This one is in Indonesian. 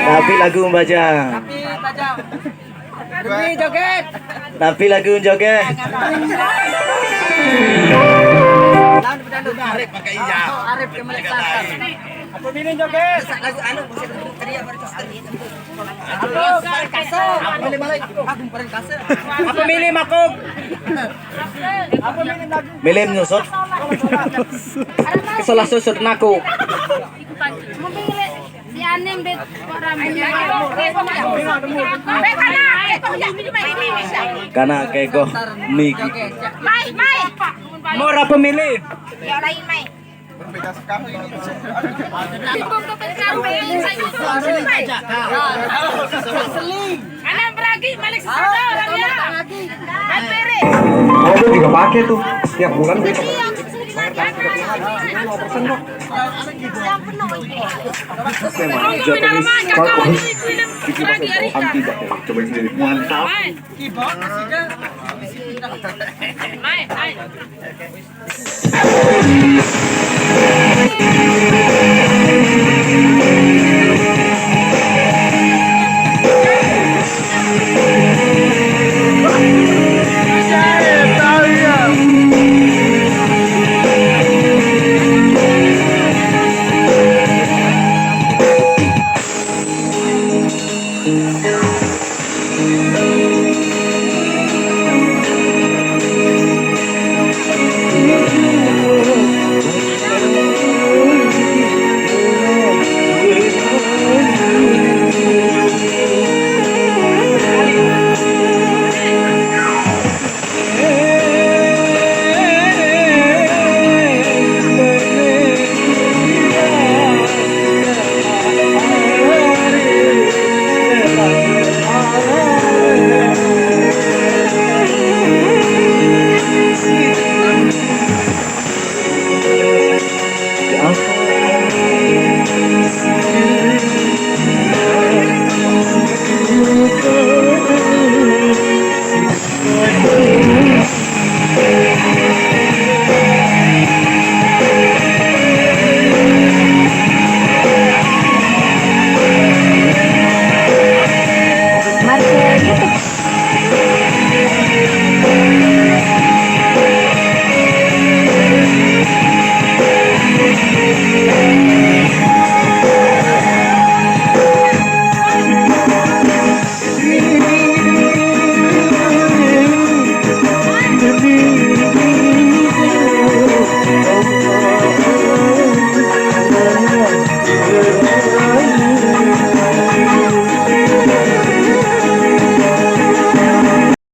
Tapi lagu membaca. Tapi joget. Tapi lagu joget. Arif pakai iya. Arif Kemenek Selatan. Apa milih joget? Lagu anu musik teriak baru Apa milih makuk? Apa milih lagu? Milih nyusut. Salah susut naku. Memilih si Anem bet rambutnya. Karena kego Miki. Mai. Mau apa milih? Ya lain mai. Berbeda sekali ini. Anak beragi balik sana orangnya. Atpere. Mobil juga pakai tuh setiap bulan beli. Memang Japanese tidak cobain sendiri mantap. Mai.